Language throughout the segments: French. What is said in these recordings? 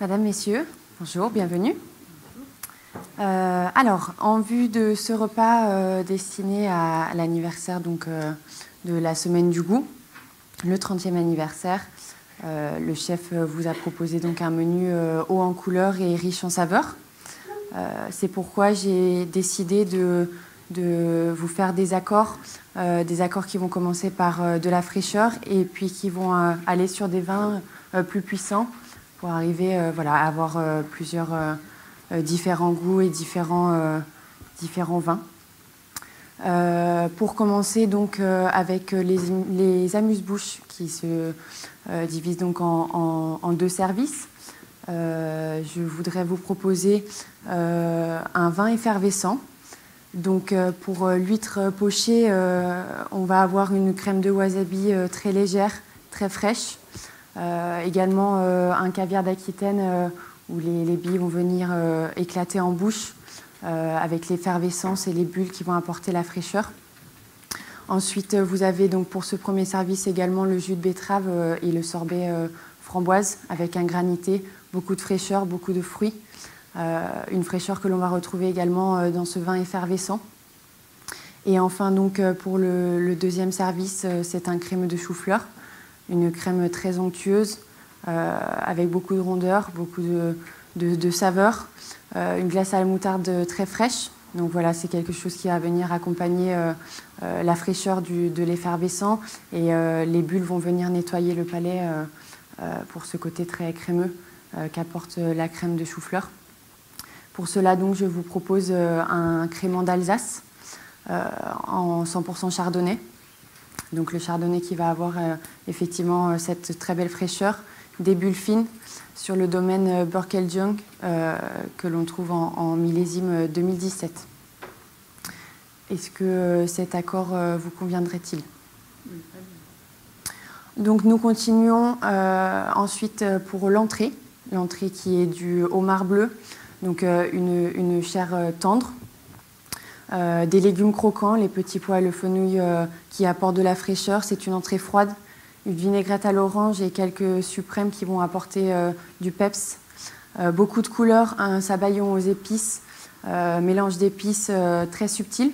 Mesdames, Messieurs, bonjour, bienvenue. Alors, en vue de ce repas destiné à l'anniversaire de la Semaine du Goût, le 30e anniversaire, le chef vous a proposé donc un menu haut en couleurs et riche en saveurs. C'est pourquoi j'ai décidé de vous faire des accords qui vont commencer par de la fraîcheur et puis qui vont aller sur des vins plus puissants pour arriver à avoir plusieurs différents goûts et différents vins. Pour commencer donc avec les amuse-bouches qui se divisent donc en deux services. Je voudrais vous proposer un vin effervescent. Donc pour l'huître pochée, on va avoir une crème de wasabi très légère, très fraîche. Également un caviar d'Aquitaine où les billes vont venir éclater en bouche avec l'effervescence et les bulles qui vont apporter la fraîcheur. Ensuite, vous avez donc pour ce premier service également le jus de betterave et le sorbet framboise avec un granité, beaucoup de fraîcheur, beaucoup de fruits. Une fraîcheur que l'on va retrouver également dans ce vin effervescent. Et enfin, donc, pour le deuxième service, c'est un crémeux de chou-fleur, une crème très onctueuse, avec beaucoup de rondeur, beaucoup de saveurs, une glace à la moutarde très fraîche. Donc voilà, c'est quelque chose qui va venir accompagner la fraîcheur de l'effervescent et les bulles vont venir nettoyer le palais pour ce côté très crémeux qu'apporte la crème de chou-fleur. Pour cela, donc, je vous propose un crément d'Alsace en 100% chardonnay. Donc le chardonnay qui va avoir effectivement cette très belle fraîcheur, des bulles fines sur le domaine Burkeljung que l'on trouve en millésime 2017. Est-ce que cet accord vous conviendrait-il ? Donc nous continuons ensuite pour l'entrée qui est du homard bleu, donc une chair tendre. Des légumes croquants, les petits pois et le fenouil qui apportent de la fraîcheur. C'est une entrée froide, une vinaigrette à l'orange et quelques suprêmes qui vont apporter du peps. Beaucoup de couleurs, un sabayon aux épices, mélange d'épices très subtil.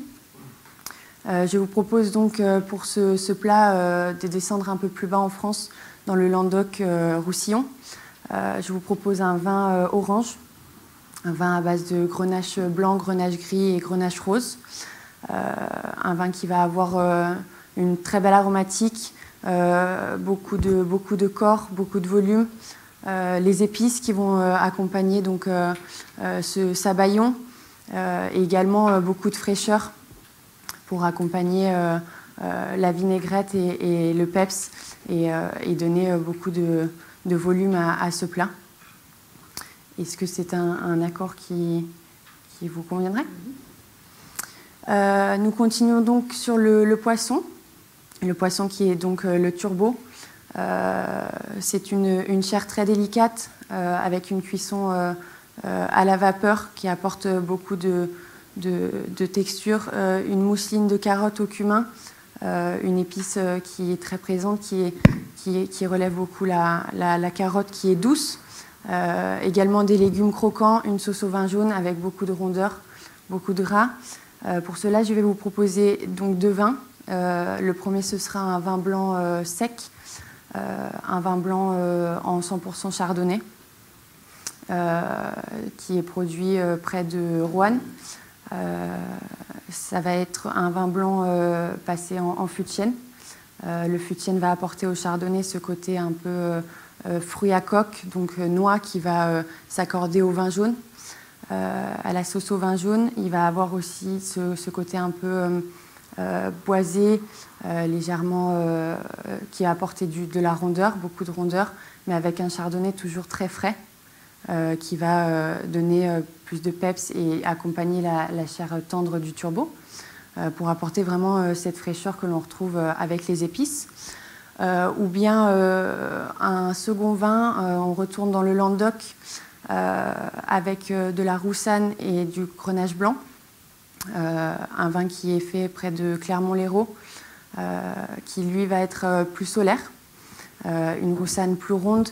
Je vous propose donc pour ce plat de descendre un peu plus bas en France, dans le Languedoc-Roussillon. Je vous propose un vin orange. Un vin à base de grenache blanc, grenache gris et grenache rose. Un vin qui va avoir une très belle aromatique, beaucoup de corps, beaucoup de volume. Les épices qui vont accompagner donc, ce sabayon et également beaucoup de fraîcheur pour accompagner la vinaigrette et le peps et donner beaucoup de volume à ce plat. Est-ce que c'est un accord qui vous conviendrait ? Nous continuons donc sur le poisson. Le poisson qui est donc le turbo. C'est une chair très délicate avec une cuisson à la vapeur qui apporte beaucoup de texture. Une mousseline de carotte au cumin, une épice qui est très présente, qui relève beaucoup la carotte qui est douce. Également des légumes croquants, une sauce au vin jaune avec beaucoup de rondeur, beaucoup de gras. Pour cela, je vais vous proposer donc deux vins. Le premier, ce sera un vin blanc sec, un vin blanc en 100% chardonnay, qui est produit près de Roanne. Ça va être un vin blanc passé en fût de chêne. Le fût de chêne va apporter au chardonnay ce côté un peu fruit à coque, donc noix qui va s'accorder au vin jaune. À la sauce au vin jaune, il va avoir aussi ce côté un peu boisé, légèrement qui va apporter de la rondeur, beaucoup de rondeur, mais avec un chardonnay toujours très frais qui va donner plus de peps et accompagner la chair tendre du turbo pour apporter vraiment cette fraîcheur que l'on retrouve avec les épices. Ou bien un second vin, on retourne dans le Languedoc avec de la roussanne et du grenache blanc, un vin qui est fait près de Clermont-Lérault, qui lui va être plus solaire, une roussanne plus ronde,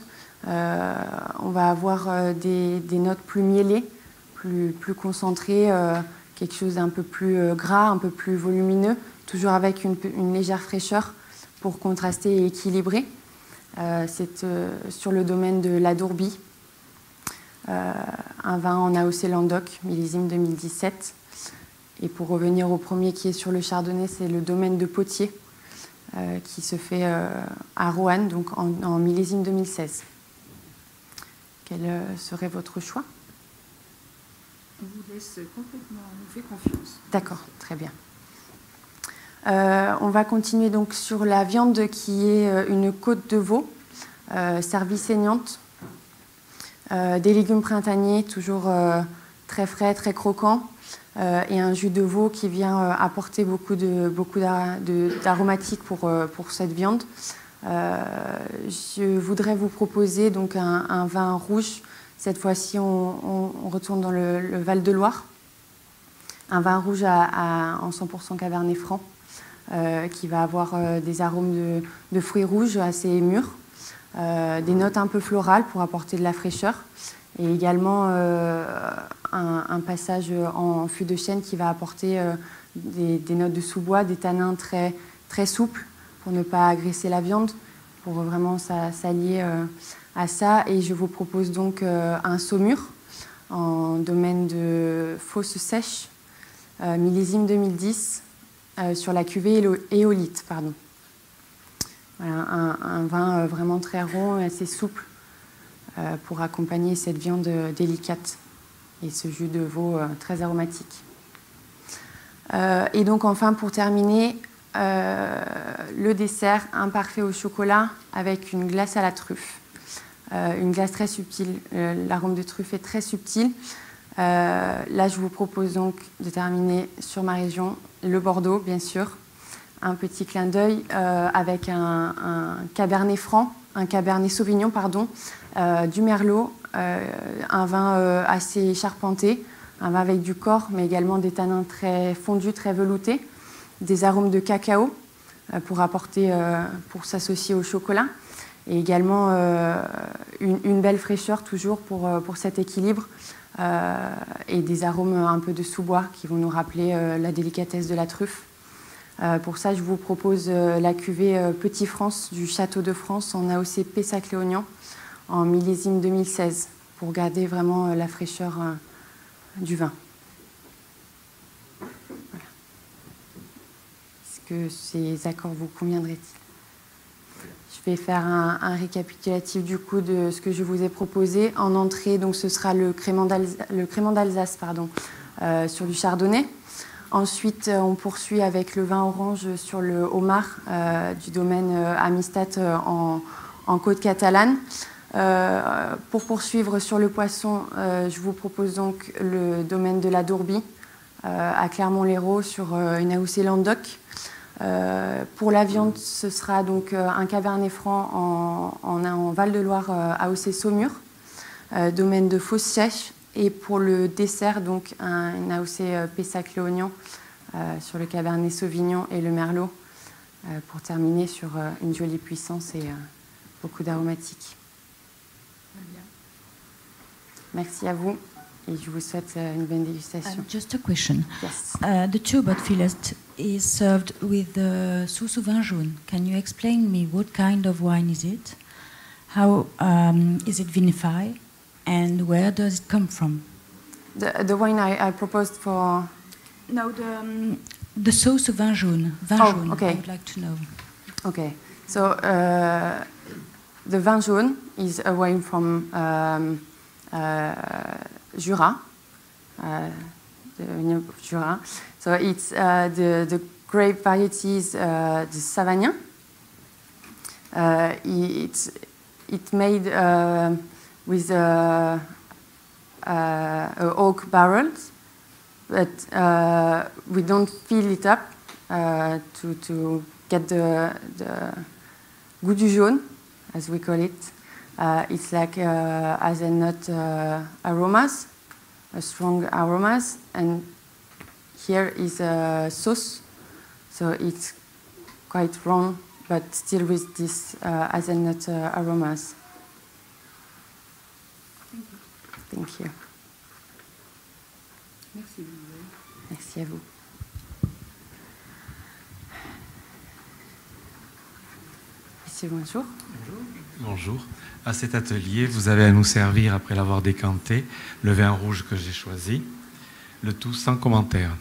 On va avoir des notes plus miellées, plus concentrées, quelque chose d'un peu plus gras, un peu plus volumineux, toujours avec une légère fraîcheur pour contraster et équilibrer. C'est sur le domaine de la Dourbie, un vin en AOC Languedoc, millésime 2017. Et pour revenir au premier qui est sur le chardonnay, c'est le domaine de Potier, qui se fait à Roanne, donc en millésime 2016. Quel serait votre choix? On vous laisse complètement, on vous fait confiance. D'accord, très bien. On va continuer donc sur la viande qui est une côte de veau, servie saignante, des légumes printaniers, toujours très frais, très croquants, et un jus de veau qui vient apporter beaucoup d'aromatiques pour cette viande. Je voudrais vous proposer donc un vin rouge. Cette fois-ci, on retourne dans le Val-de-Loire. Un vin rouge en 100% Cabernet Franc, qui va avoir des arômes de fruits rouges assez mûrs, des notes un peu florales pour apporter de la fraîcheur, et également un passage en fût de chêne qui va apporter des notes de sous-bois, des tanins très, très souples pour ne pas agresser la viande, pour vraiment s'allier à ça. Et je vous propose donc un saumur en domaine de Fosse Sèche, millésime 2010, sur la cuvée éolite. Pardon. Voilà, un vin vraiment très rond et assez souple pour accompagner cette viande délicate et ce jus de veau très aromatique. Et donc enfin, pour terminer, le dessert, un parfait au chocolat avec une glace à la truffe. Une glace très subtile, l'arôme de truffe est très subtil. Là, je vous propose donc de terminer sur ma région, le Bordeaux, bien sûr. Un petit clin d'œil avec un Cabernet Franc, un Cabernet Sauvignon, pardon, du Merlot, un vin assez charpenté, un vin avec du corps, mais également des tanins très fondus, très veloutés, des arômes de cacao pour s'associer au chocolat, et également une belle fraîcheur toujours pour cet équilibre, et des arômes un peu de sous-bois qui vont nous rappeler la délicatesse de la truffe. Pour ça, je vous propose la cuvée Petit France du Château de France en AOC Pessac-Léognan en millésime 2016 pour garder vraiment la fraîcheur du vin. Voilà. Est-ce que ces accords vous conviendraient-ils? Je vais faire un récapitulatif du coup de ce que je vous ai proposé. En entrée, donc, ce sera le crément d'Alsace sur du chardonnay. Ensuite, on poursuit avec le vin orange sur le homard du domaine Amistat en côte catalane. Pour poursuivre sur le poisson, je vous propose donc le domaine de la Dourbie à Clermont-Lérault sur une AOC Languedoc. Pour la viande, ce sera donc un Cabernet Franc en Val-de-Loire AOC Saumur, domaine de Fosse Sèche. Et pour le dessert, donc un AOC Pessac-Léognan sur le Cabernet Sauvignon et le Merlot, pour terminer sur une jolie puissance et beaucoup d'aromatiques. Merci à vous et je vous souhaite une bonne dégustation. Just a question. Yes. The turbot fillet is served with the Sousou vin jaune. Can you explain me what kind of wine is it? How is it vinified? And where does it come from? The wine I proposed for... No, the sauce vin jaune. Vin jaune, okay. I would like to know. Okay, so the vin jaune is a wine from Jura, the Jura. So it's the grape variety is the Savagnin. It's made with oak barrels, but we don't fill it up to get the goût du jaune, as we call it. It's like hazelnut aromas, strong aromas, and here is a sauce, so it's quite wrong, but still with this hazelnut aromas. Thank you. Merci, Manuel. Merci à vous. Monsieur, bonjour. Bonjour. À cet atelier, vous avez à nous servir, après l'avoir décanté, le vin rouge que j'ai choisi, le tout sans commentaire.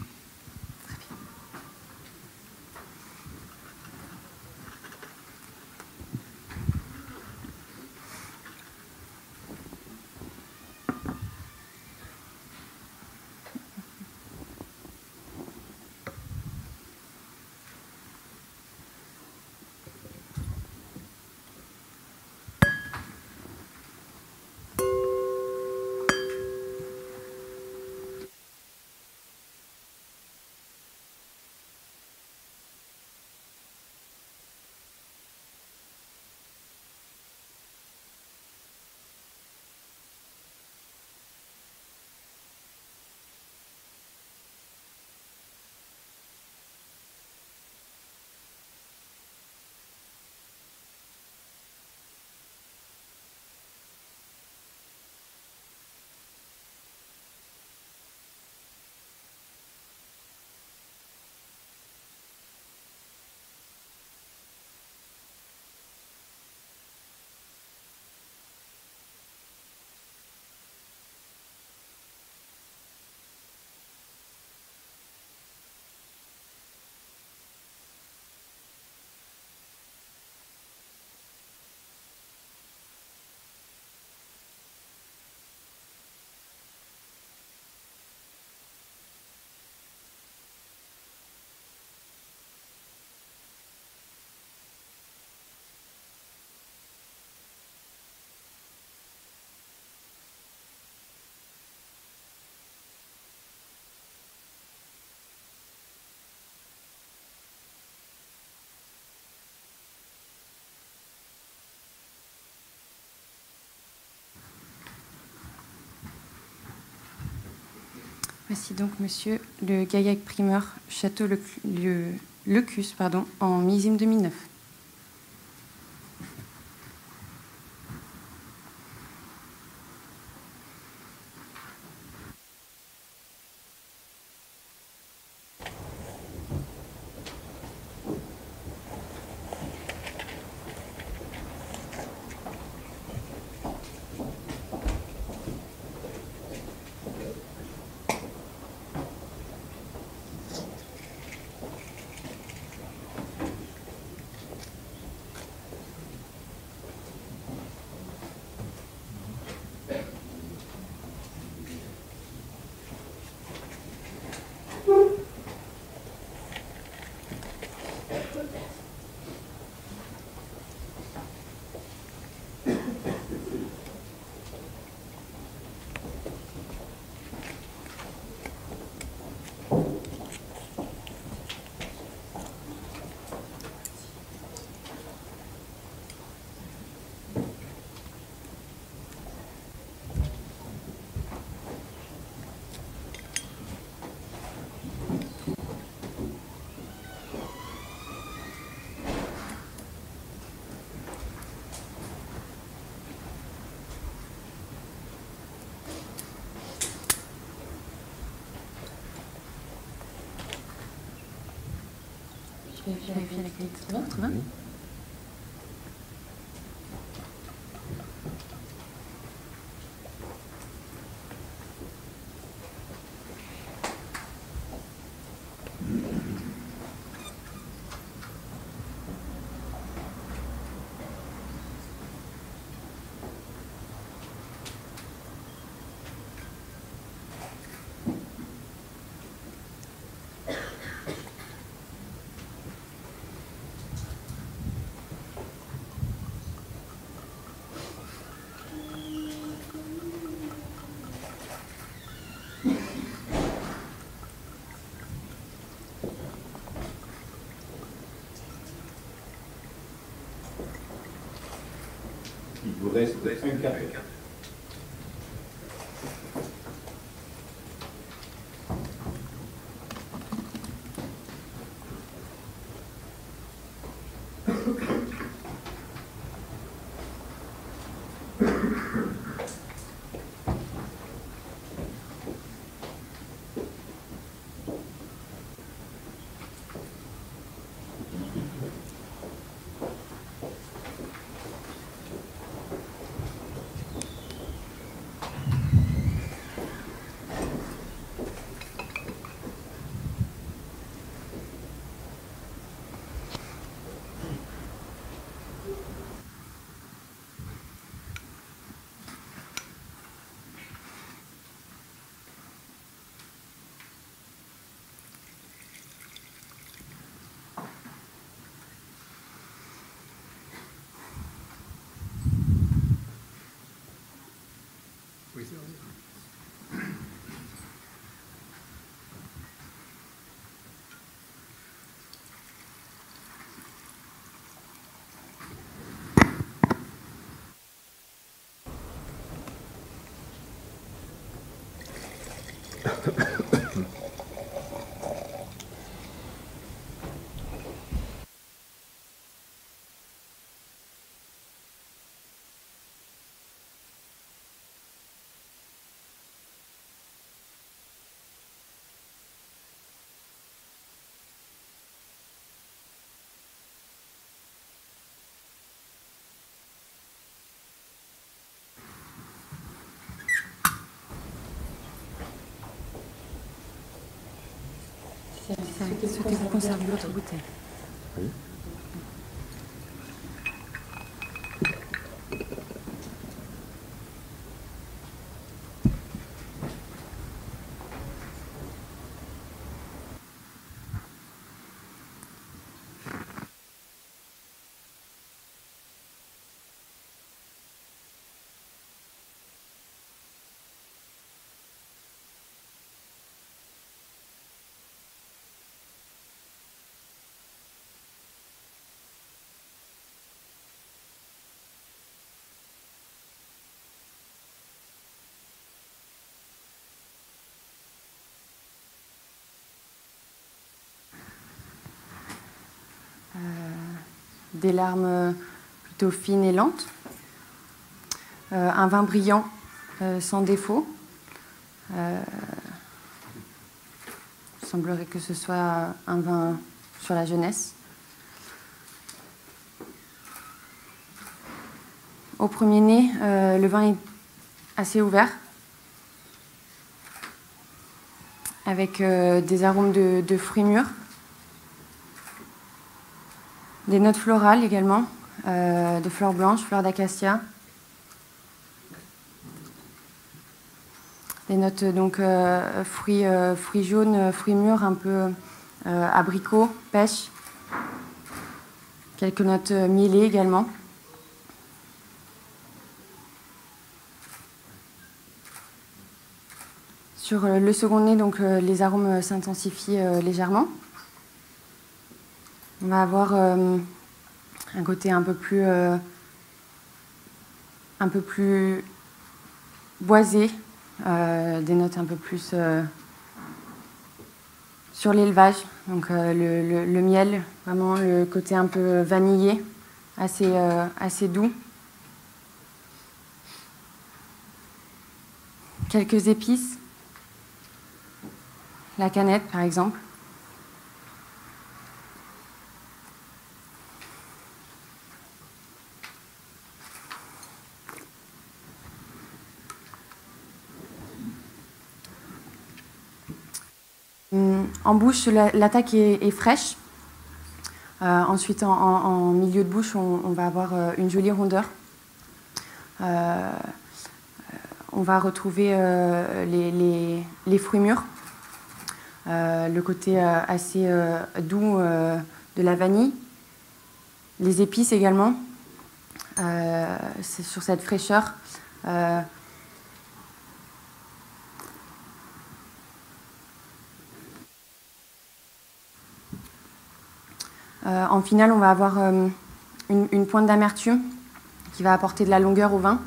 Voici donc, monsieur, le Gaillac primeur Château Lecus, en millésime 2009. Je vais vérifier la qualité. Très bien, très bien. Il vous reste un quart d'heure. Souhaitez-vous conserver votre bouteille? Oui. Des larmes plutôt fines et lentes, un vin brillant sans défaut. Il semblerait que ce soit un vin sur la jeunesse. Au premier nez, le vin est assez ouvert, avec des arômes de fruits mûrs. Des notes florales également, de fleurs blanches, fleurs d'acacia. Des notes donc fruits jaunes, fruits mûrs, un peu abricots, pêche. Quelques notes mielées également. Sur le second nez, donc, les arômes s'intensifient légèrement. On va avoir un côté un peu plus boisé, des notes un peu plus sur l'élevage. Donc le miel, vraiment le côté un peu vanillé, assez doux. Quelques épices, la cannelle par exemple. En bouche, l'attaque est fraîche. Ensuite, en milieu de bouche, on va avoir une jolie rondeur. On va retrouver les fruits mûrs, le côté assez doux de la vanille, les épices également. C'est sur cette fraîcheur. En finale, on va avoir une pointe d'amertume qui va apporter de la longueur au vin,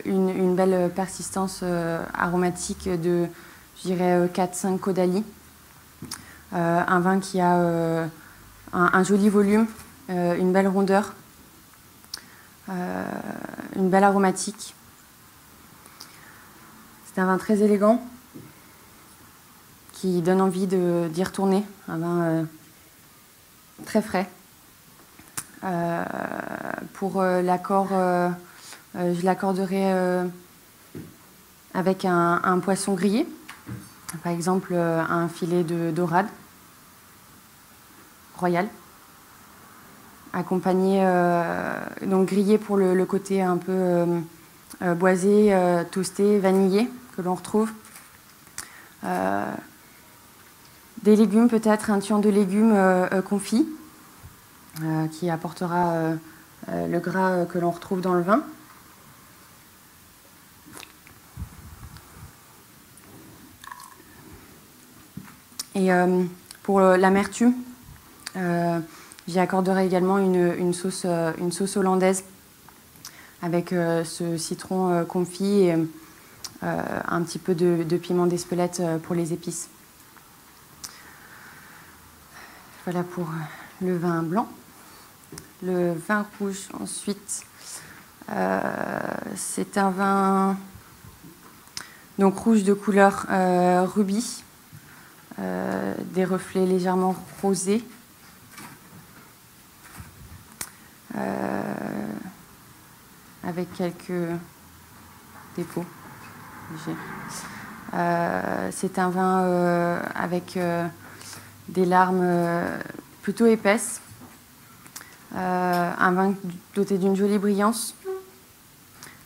une belle persistance aromatique de, je dirais, 4-5 Caudalie. Un vin qui a un joli volume, une belle rondeur, une belle aromatique. C'est un vin très élégant, qui donne envie d'y retourner, un vin très frais. Pour l'accord, je l'accorderai avec un poisson grillé, par exemple un filet de dorade royal, accompagné, donc grillé pour le côté un peu boisé, toasté, vanillé que l'on retrouve. Des légumes peut-être, un tuant de légumes confits qui apportera le gras que l'on retrouve dans le vin. Et pour l'amertume, j'y accorderai également une sauce hollandaise avec ce citron confit et un petit peu de piment d'Espelette pour les épices. Voilà pour le vin blanc. Le vin rouge, ensuite, c'est un vin donc rouge de couleur rubis, des reflets légèrement rosés, avec quelques dépôts légers. C'est un vin avec des larmes plutôt épaisses, un vin doté d'une jolie brillance,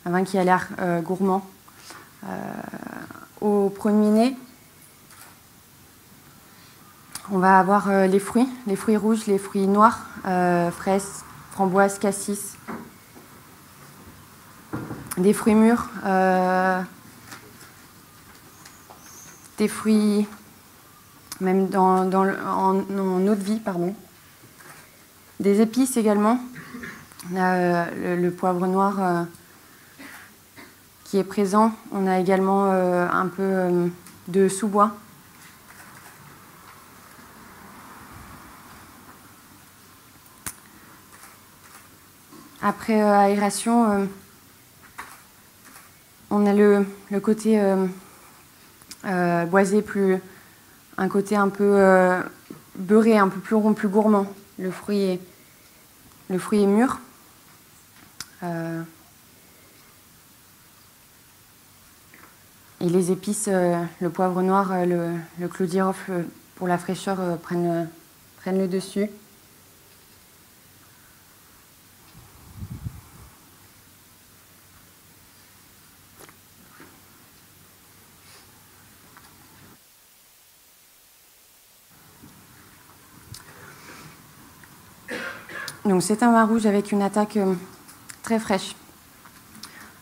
un vin qui a l'air gourmand. Au premier nez, on va avoir les fruits rouges, les fruits noirs, fraises, framboises, cassis, des fruits mûrs, des fruits même en eau de vie, pardon. Des épices également, le poivre noir qui est présent. On a également un peu de sous-bois. Après aération, on a le côté boisé, un côté un peu beurré, un peu plus rond, plus gourmand. Le fruit est mûr. Et les épices, le poivre noir, le clou de girofle pour la fraîcheur prennent le dessus. Donc c'est un vin rouge avec une attaque très fraîche.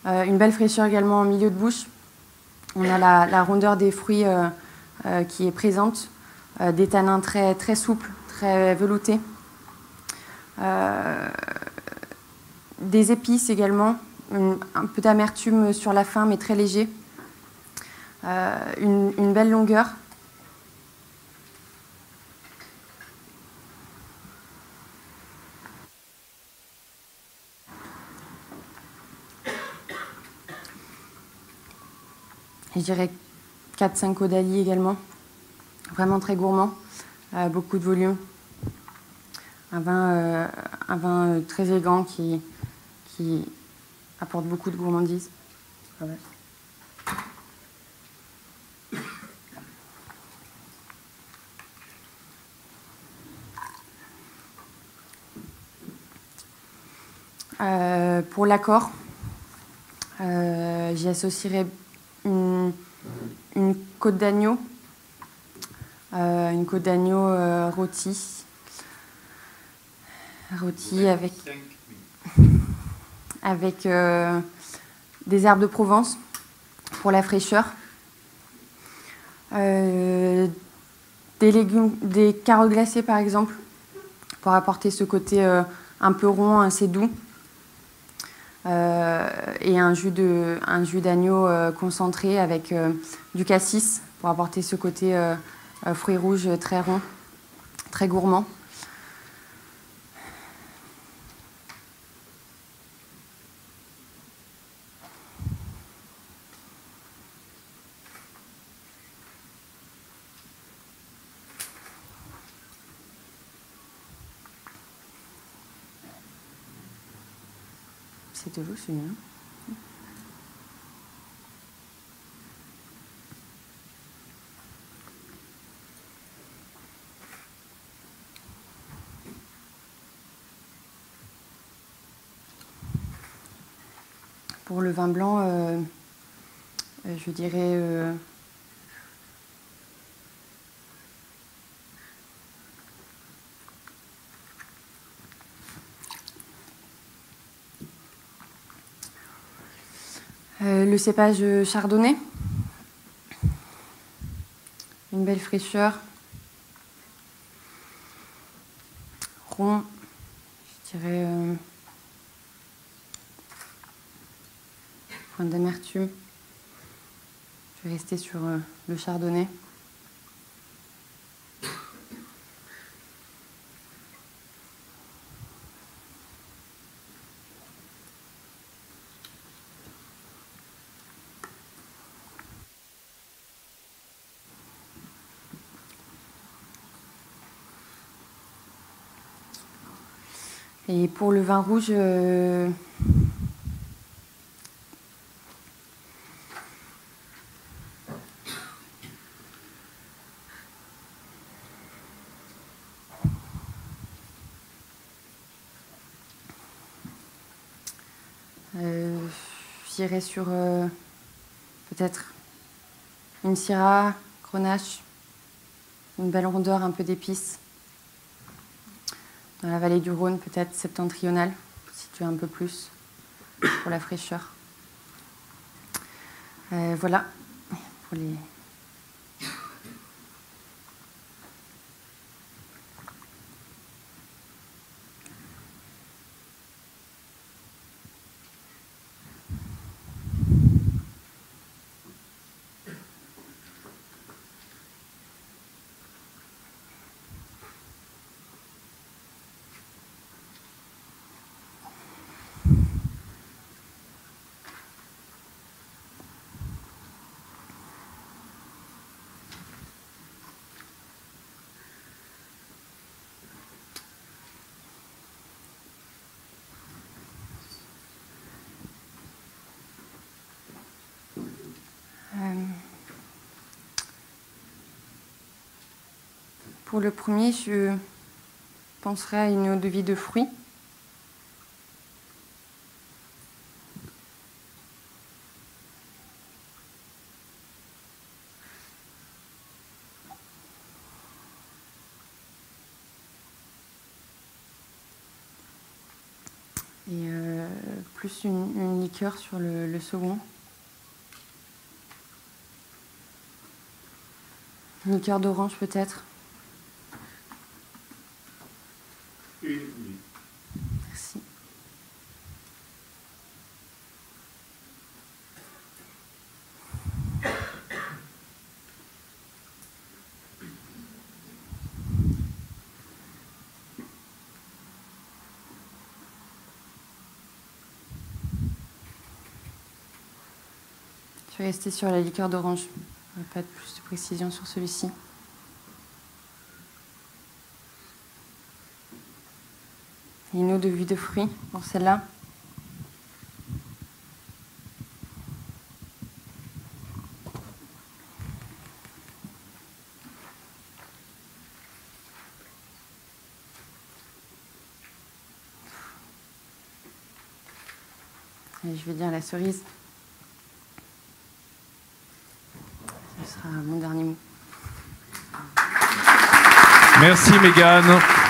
Une belle fraîcheur également en milieu de bouche. On a la rondeur des fruits qui est présente, des tanins très, très souples, très veloutés. Des épices également, un peu d'amertume sur la fin mais très léger. Une belle longueur. Je dirais 4-5 caudalie également, vraiment très gourmand, beaucoup de volume. Un vin très élégant qui apporte beaucoup de gourmandise. Voilà. Pour l'accord, j'y associerai une côte d'agneau, rôtie avec des herbes de Provence pour la fraîcheur, des légumes, des carottes glacées par exemple, pour apporter ce côté un peu rond, assez doux. Et un jus d'agneau concentré avec du cassis pour apporter ce côté fruits rouges très rond, très gourmand. C'est de vous celui-là. Pour le vin blanc, je dirais le cépage chardonnay, une belle fraîcheur, rond, je dirais point d'amertume. Je vais rester sur le chardonnay. Et pour le vin rouge, J'irai sur peut-être une syrah, grenache, une belle rondeur, un peu d'épices. Dans la vallée du Rhône, peut-être septentrionale, si tu as un peu plus pour la fraîcheur. Voilà pour les... Pour le premier, je penserai à une eau-de-vie de fruits. Et plus une liqueur sur le second. Une liqueur d'orange peut-être. Oui. Merci. Je vais rester sur la liqueur d'orange. Pas de plus de précision sur celui-ci. Et une eau-de-vie de fruits pour celle-là. Et je vais dire la cerise. Ce sera mon dernier mot. Merci Mégane.